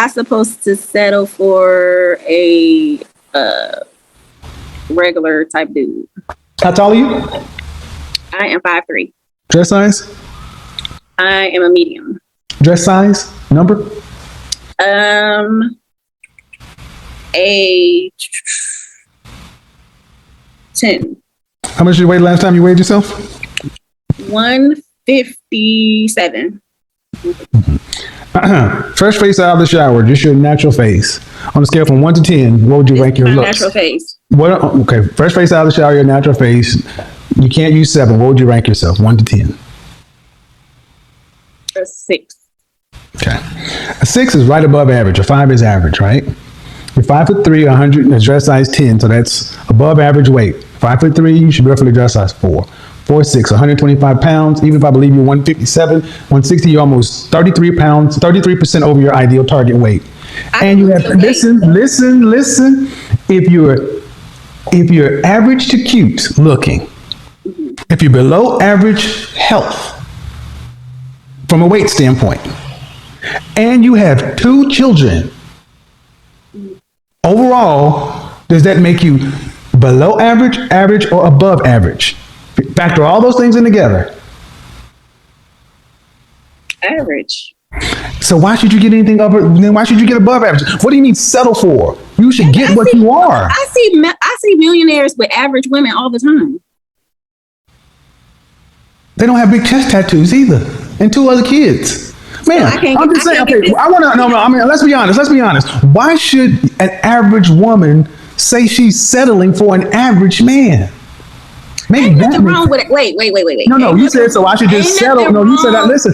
I supposed to settle for a regular type dude. How tall are you? I am 5'3". Dress size? I am a medium. Dress size? Number? A 10. How much did you weigh last time you weighed yourself? 157. Fresh face out of the shower, just your natural face. On a scale from 1 to 10, what would you rank your looks? Natural face. What? Okay, fresh face out of the shower, your natural face. You can't use 7. What would you rank yourself? 1 to 10. A 6. Okay, a 6 is right above average. A 5 is average, right? You're 5'3", 100, and dress size 10, so that's above average weight. 5'3", you should be roughly dress size 4. 4'6", 125 pounds. Even if I believe you're 157, 160, you're almost 33 pounds, 33% over your ideal target weight. And you have listen. If you're average to cute looking, if you're below average health from a weight standpoint, and you have 2 children, overall, does that make you below average, average, or above average? Factor all those things in together. Average. So why should you get anything over? Then why should you get above average? What do you mean settle for? You should get what you are. I see millionaires with average women all the time. They don't have big chest tattoos either, and 2 other kids. Man, I'm just saying. Okay, I want to. No. I mean, let's be honest. Why should an average woman say she's settling for an average man? Ain't nothing wrong with it. Wait. No. You said so I should just settle. No, you said that. Listen.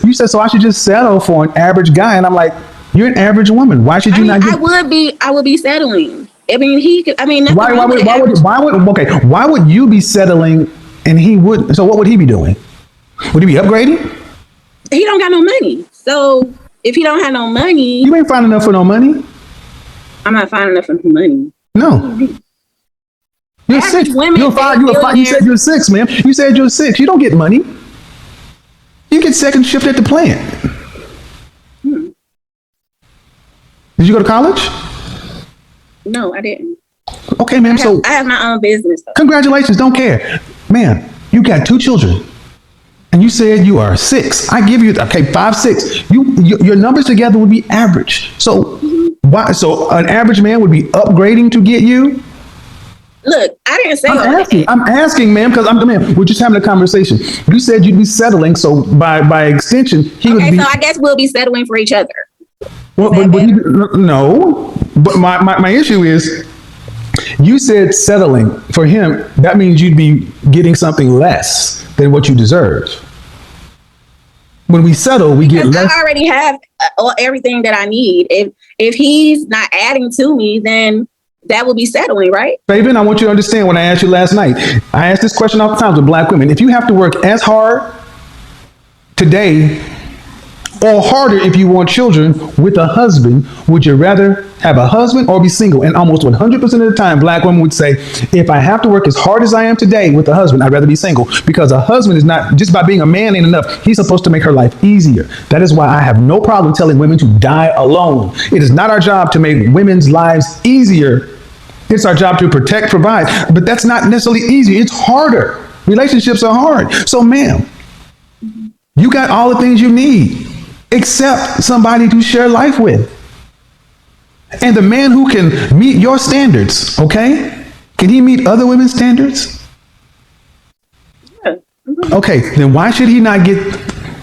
You said so I should just settle for an average guy, and I'm like, you're an average woman. Why should you not? I would be settling. I mean, he could. I mean, why would you be settling and he wouldn't? So what would he be doing? Would he be upgrading? He don't got no money. So if he don't have no money, you ain't finding enough for no money. I'm not finding enough for money. No. You're 6. You said you're 6, ma'am. You said you're 6. You don't get money. You get second shift at the plant. Did you go to college? No, I didn't. Okay, ma'am. I have my own business. Though. Congratulations. Don't care. Ma'am, you got 2 children. And you said you are 6. I give you, 5, 6. Your numbers together would be average. So why? So an average man would be upgrading to get you? Look, I didn't say I'm asking, ma'am, because we're just having a conversation. You said you'd be settling, so by extension, he would be. Okay, so I guess we'll be settling for each other. Well, no. But my issue is, you said settling for him. That means you'd be getting something less than what you deserve. When we settle, we get less. I already have everything that I need. If he's not adding to me, then that will be settling, right? Fabian, I want you to understand what I asked you last night. I asked this question all the time with black women. If you have to work as hard today or harder if you want children with a husband, would you rather have a husband or be single? And almost 100% of the time, black women would say, if I have to work as hard as I am today with a husband, I'd rather be single, because a husband is not, just by being a man ain't enough. He's supposed to make her life easier. That is why I have no problem telling women to die alone. It is not our job to make women's lives easier. It's our job to protect, provide, but that's not necessarily easy. It's harder. Relationships are hard. So, ma'am, you got all the things you need, except somebody to share life with. And the man who can meet your standards, okay? Can he meet other women's standards? Yeah. Okay, then why should he not get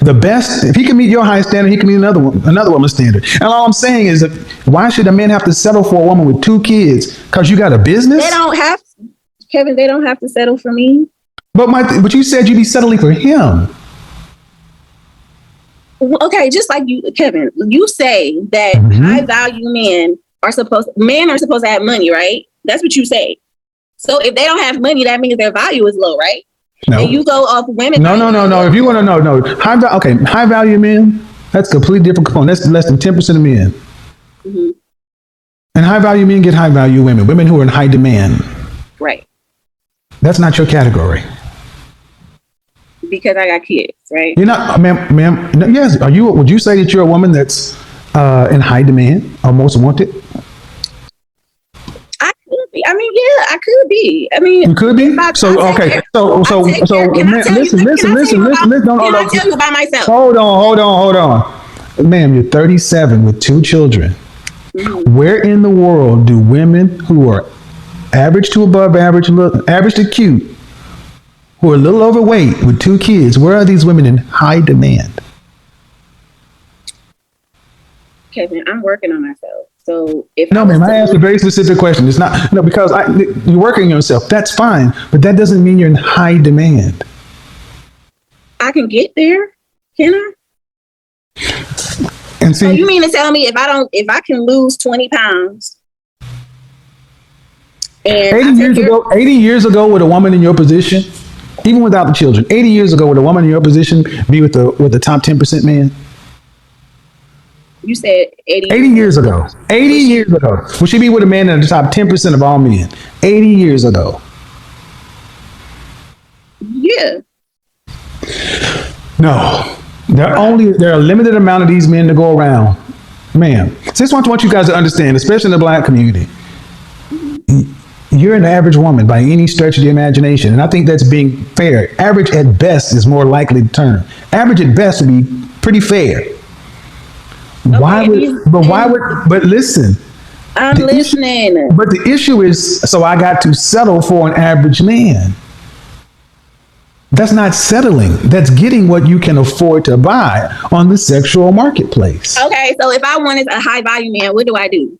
the best? If he can meet your high standard, he can meet another woman's standard. And all I'm saying is, that why should a man have to settle for a woman with 2 kids? Because you got a business? They don't have to, Kevin, they don't have to settle for me. But you said you'd be settling for him. Okay, just like you, Kevin, you say that high value men are supposed to have money, right? That's what you say. So if they don't have money, that means their value is low, right? No. And you go off women. No. If you want to know, high value men, that's a completely different component. That's less than 10% of men. Mm-hmm. And high value men get high value women who are in high demand. Right. That's not your category. Because I got kids, right? You're not, ma'am. Yes. Would you say that you're a woman that's in high demand or most wanted? I could be. I mean, yeah, I could be. I mean, You could be. So okay. So Can I man, tell you? listen. Can I tell you about myself? Hold on. Ma'am, you're 37 with 2 children. Mm-hmm. Where in the world do women who are average to above average, average to cute, who are a little overweight with 2 kids, where are these women in high demand? Kevin, I'm working on myself. So if No, ma'am, I asked a very specific question. It's not, no, because you're working on yourself. That's fine, but that doesn't mean you're in high demand. I can get there, can I? And see, so you mean to tell me if I can lose 20 pounds and 80 years ago with a woman in your position, even without the children, 80 years ago with a woman in your position, be with the top 10% man? You said 80 years ago. 80 years ago. Would she be with a man in the top 10% of all men? 80 years ago. Yeah. No. There are a limited amount of these men to go around. Ma'am, just want you guys to understand, especially in the black community. You're an average woman by any stretch of the imagination. And I think that's being fair. Average at best is more likely the term. Average at best would be pretty fair. Okay, but listen. I'm listening. But the issue is, so I got to settle for an average man. That's not settling. That's getting what you can afford to buy on the sexual marketplace. Okay, so if I wanted a high value man, what do I do?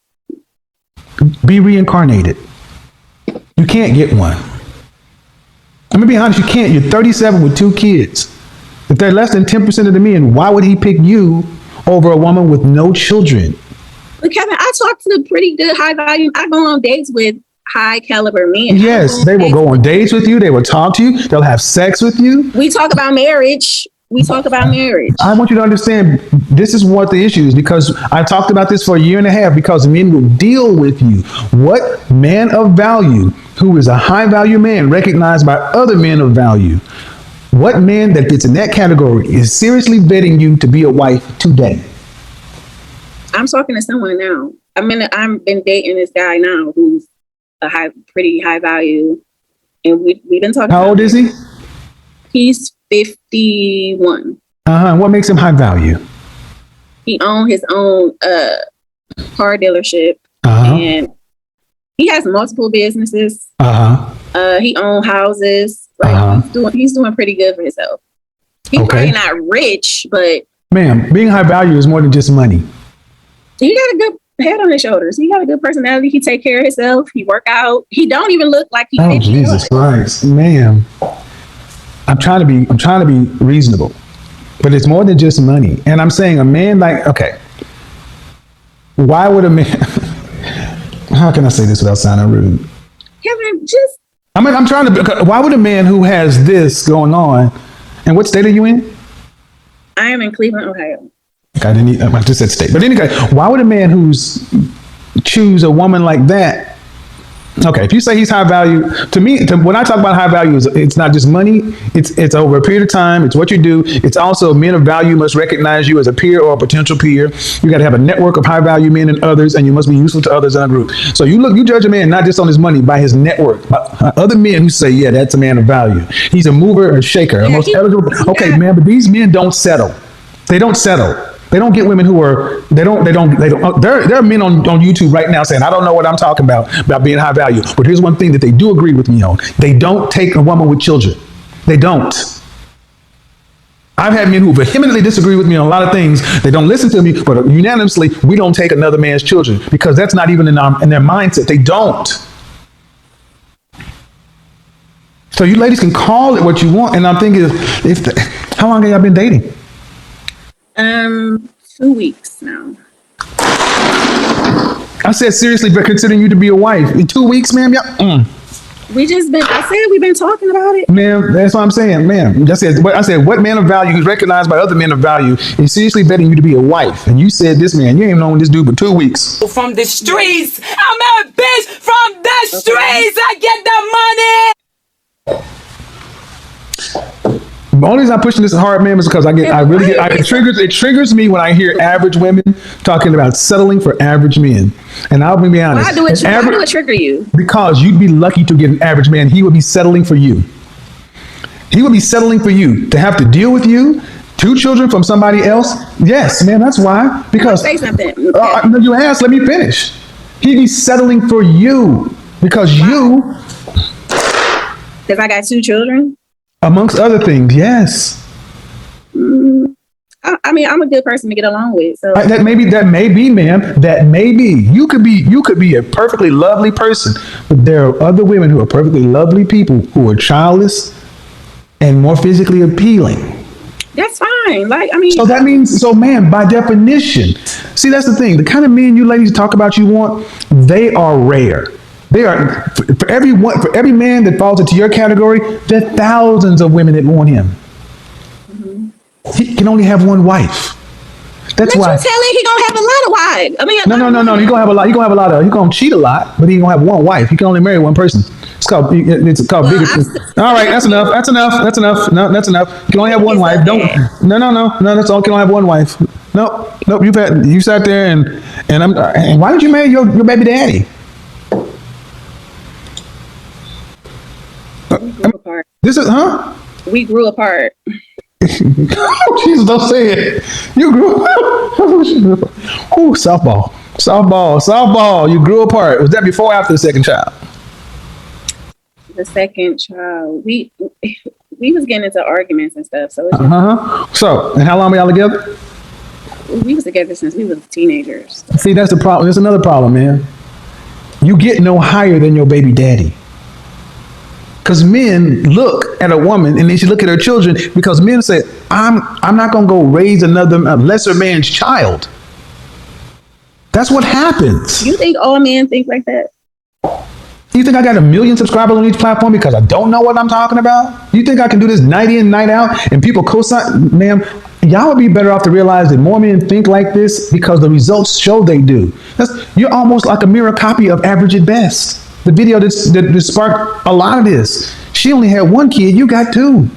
Be reincarnated. You can't get one. I'm gonna be honest, you can't. You're 37 with 2 kids. If they're less than 10% of the men, why would he pick you over a woman with no children? But Kevin, I talk to pretty good high value. I go on dates with high caliber men. Yes, they will go on dates with you. They will talk to you. They'll have sex with you. We talk about marriage. I want you to understand, this is what the issue is, because I talked about this for a year and a half, because men will deal with you. What man of value, who is a high value man recognized by other men of value, what man that fits in that category is seriously vetting you to be a wife today? I'm talking to someone now. I've been dating this guy now who's pretty high value, and we've been talking. How old is he? He's 51. What makes him high value? He owns his own car dealership, and he has multiple businesses. He owns houses. He's doing pretty good for himself. He's probably not rich, but ma'am, being high value is more than just money. He got a good head on his shoulders. He got a good personality. He take care of himself. He work out. He don't even look like he. Oh, Jesus Christ, ma'am! I'm trying to be reasonable, but it's more than just money. And I'm saying a man why would a man? How can I say this without sounding rude? Kevin, I'm trying to. Why would a man who has this going on, and what state are you in? I am in Cleveland, Ohio. I just said state. But anyway, why would a man choose a woman like that? Okay, if you say he's high value, when I talk about high value, it's not just money. It's over a period of time. It's what you do. It's also men of value must recognize you as a peer or a potential peer. You got to have a network of high value men and others, and you must be useful to others in a group. So you judge a man not just on his money, by his network, by other men who say, yeah, that's a man of value. He's a mover or shaker, most eligible. Okay, man, but these men don't settle. They don't settle. They don't get women who are, there are men on YouTube right now saying, I don't know what I'm talking about being high value. But here's one thing that they do agree with me on. They don't take a woman with children. They don't. I've had men who vehemently disagree with me on a lot of things. They don't listen to me, but unanimously, we don't take another man's children because that's not even in their mindset. They don't. So you ladies can call it what you want. And I'm thinking, how long have y'all been dating? 2 weeks now. I said seriously, but considering you to be a wife in 2 weeks, ma'am. Yeah. I said we've been talking about it, ma'am. That's what I'm saying, ma'am. I said what man of value who's recognized by other men of value is seriously betting you to be a wife, and you said this man, you ain't known this dude for 2 weeks. From the streets, I'm a bitch from the streets. I get the money. only reason I'm pushing this hard, man, is because it triggers me when I hear average women talking about settling for average men. And I'll be honest. Why do it trigger you? Because you'd be lucky to get an average man. He would be settling for you. He would be settling for you to have to deal with you. 2 children from somebody else. Yes, man, that's why. Because say something. You asked, let me finish. He'd be settling for you because Because I got 2 children? Amongst other things, yes. I mean, I'm a good person to get along with. So That may be, ma'am. That may be. You could be a perfectly lovely person, but there are other women who are perfectly lovely people who are childless and more physically appealing. That's fine. Like, I mean, so that means, man, by definition, see, that's the thing. The kind of men you ladies talk about you want, they are rare. They are for every man that falls into your category. There are thousands of women that want him. Mm-hmm. He can only have one wife. That's why. You tell him he gonna have a lot of wives. I mean, no. He gonna have a lot. He gonna have a lot of. He gonna cheat a lot, but he gonna have one wife. He can only marry one person. It's called bigger. All right, that's enough. No, that's enough. You can only have one wife. No. That's all. You can only have one wife. Nope. You sat there and why did you marry your baby daddy? We grew apart. We grew apart. Oh, Jesus, don't say it. You grew up. Ooh, softball. You grew apart. Was that before or after the second child? The second child. We was getting into arguments and stuff. So So, and how long were y'all together? We was together since we was teenagers. See, that's the problem. There's another problem, man. You get no higher than your baby daddy. Because men look at a woman and they should look at her children, because men say, I'm not going to go raise a lesser man's child. That's what happens. You think all men think like that? You think I got 1 million subscribers on each platform because I don't know what I'm talking about? You think I can do this night in, night out and people co-sign? Ma'am, y'all would be better off to realize that more men think like this because the results show they do. You're almost like a mirror copy of Average at Best. The video that sparked a lot of this. She only had 1 kid. You got 2.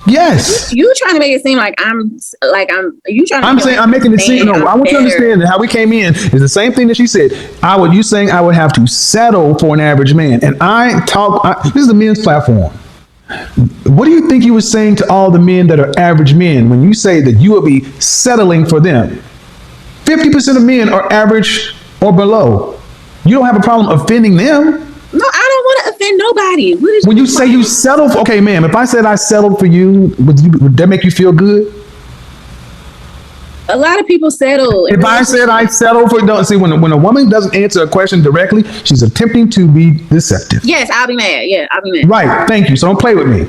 Yes. You trying to make it seem like I'm. I'm making it seem. No, I want you to understand that how we came in is the same thing that she said. You saying I would have to settle for an average man, and this is the men's platform. What do you think you were saying to all the men that are average men when you say that you will be settling for them? 50% of men are average or below. You don't have a problem offending them. No, I don't want to offend nobody. When you say you settle for, okay, ma'am, if I said I settled for you, would that make you feel good? A lot of people settle. If I said I settled for, don't see, when a woman doesn't answer a question directly, she's attempting to be deceptive. Yes, I'll be mad. Yeah, I'll be mad. Right. Thank you. So don't play with me.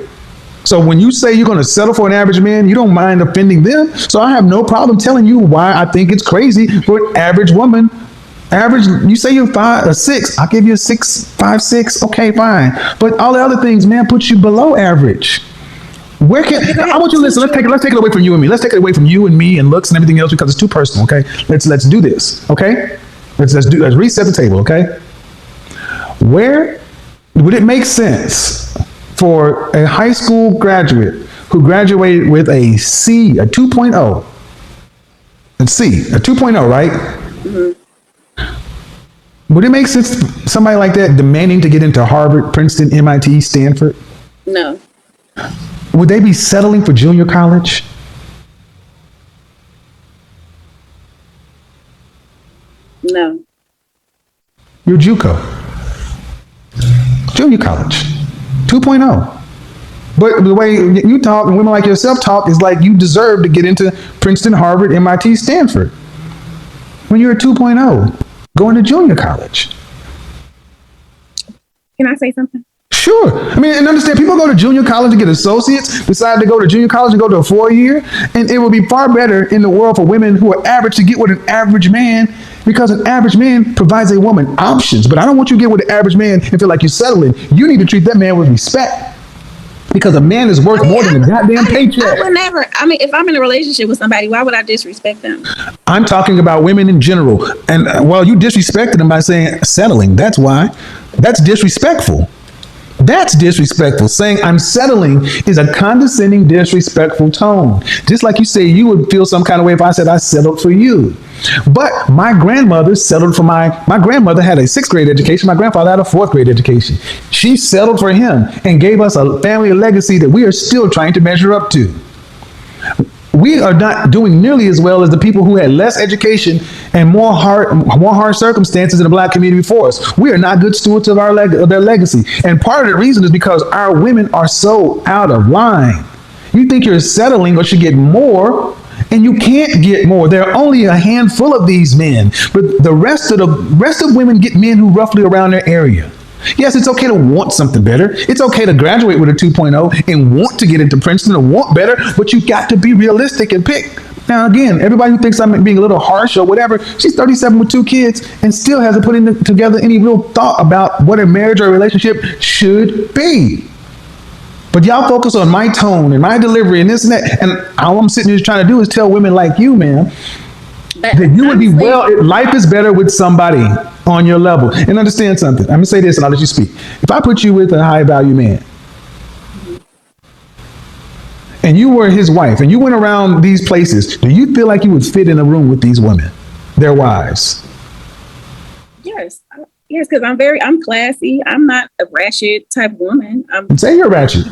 So when you say you're going to settle for an average man, you don't mind offending them. So I have no problem telling you why I think it's crazy for an average woman. Average, you say you're 6, I'll give you a 5'6". Okay, fine. But all the other things, man, put you below average. I want you to listen. Let's take it away from you and me. Let's take it away from you and me and looks and everything else because it's too personal. Okay, let's do this. Okay, let's reset the table. Okay, where would it make sense for a high school graduate who graduated with a C, a 2.0, a 2.0, right? Mm-hmm. Would it make sense somebody like that demanding to get into Harvard, Princeton, MIT, Stanford? No. Would they be settling for junior college? No. You're JUCO. Junior college. 2.0. But the way you talk and women like yourself talk is like you deserve to get into Princeton, Harvard, MIT, Stanford. When you're a 2.0. Going to junior college. Can I say something? Sure. I mean, and understand, people go to junior college to get associates, decide to go to junior college and go to a 4-year, and it would be far better in the world for women who are average to get with an average man, because an average man provides a woman options. But I don't want you to get with an average man and feel like you're settling. You need to treat that man with respect. Because a man is worth more than a goddamn paycheck. I would never. I mean, if I'm in a relationship with somebody, why would I disrespect them? I'm talking about women in general. And you disrespected them by saying settling. That's why. That's disrespectful. That's disrespectful. Saying I'm settling is a condescending, disrespectful tone. Just like you say, you would feel some kind of way if I said I settled for you. But my grandmother settled for my grandmother had a 6th grade education. My grandfather had a 4th grade education. She settled for him and gave us a family legacy that we are still trying to measure up to. We are not doing nearly as well as the people who had less education and more hard circumstances in the Black community before us. We are not good stewards of their legacy. And part of the reason is because our women are so out of line. You think you're settling or should get more, and you can't get more. There are only a handful of these men, but the rest of women get men who roughly around their area. Yes, it's okay to want something better. It's okay to graduate with a 2.0 and want to get into Princeton and want better, but you got to be realistic and pick. Now, again, everybody who thinks I'm being a little harsh or whatever, she's 37 with 2 kids and still hasn't put together any real thought about what a marriage or a relationship should be. But y'all focus on my tone and my delivery and this and that. And all I'm sitting here trying to do is tell women like you, man, that you would be life is better with somebody on your level. And understand something. I'm going to say this and I'll let you speak. If I put you with a high value man and you were his wife and you went around these places, do you feel like you would fit in a room with these women, their wives? Yes. Yes, because I'm classy. I'm not a ratchet type woman. Say you're ratchet.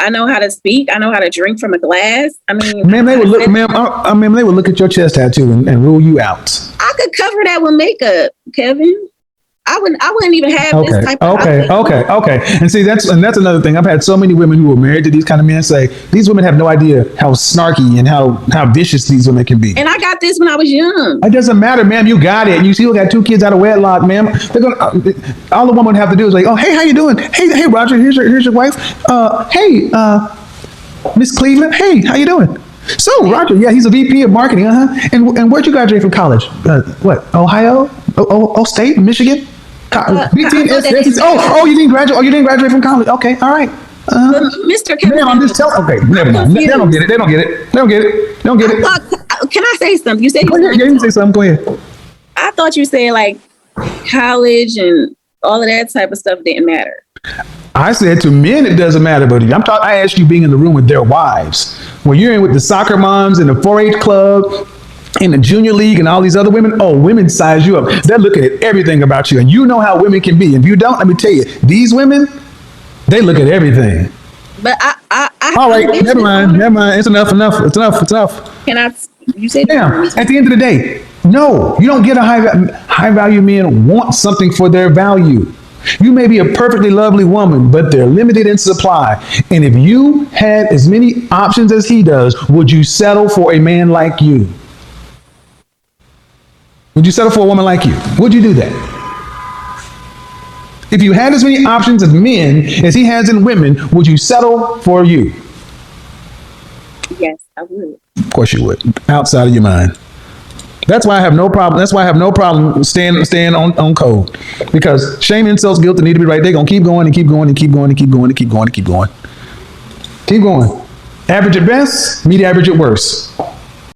I know how to speak. I know how to drink from a glass. I mean, ma'am, they would look, they would look at your chest tattoo and rule you out. I could cover that with makeup, Kevin. I wouldn't even have this type of Okay. And see, that's another thing. I've had so many women who were married to these kind of men say, these women have no idea how snarky and how vicious these women can be. And I got this when I was young. It doesn't matter, ma'am. You got it. You still got 2 kids out of wedlock, ma'am. They're gonna, all the woman would have to do is like, oh, hey, how you doing? Hey, Roger, here's your wife. Hey, Miss Cleveland. Hey, how you doing? So, Roger, yeah, he's a VP of marketing, And where'd you graduate from college? What? Ohio? State? Michigan? You didn't graduate. Oh, you didn't graduate from college. Okay, all right. Mr. Kevin, I'm just telling. Okay, never mind. They don't get it. Can I say something? You said you can say something. Go ahead. I thought you said like college and all of that type of stuff didn't matter. I said to men it doesn't matter, but I asked you being in the room with their wives. When you're in with the soccer moms and the 4-H club, in the junior league and all these other women, women size you up. They're looking at everything about you. And you know how women can be. If you don't, let me tell you, these women, they look at everything. But all right, never mind. It's enough. Can you say that? At the end of the day, no, you don't get a high value man want something for their value. You may be a perfectly lovely woman, but they're limited in supply. And if you had as many options as he does, would you settle for a man like you? Would you settle for a woman like you? Would you do that? If you had as many options of men as he has in women, would you settle for you? Yes, I would. Of course you would. Outside of your mind. That's why I have no problem. That's why I have no problem staying on code. Because shame, insults, guilt, and need to be right. They're gonna keep going and keep going and keep going and keep going and keep going and keep going. Keep going. Average at best, meet average at worst.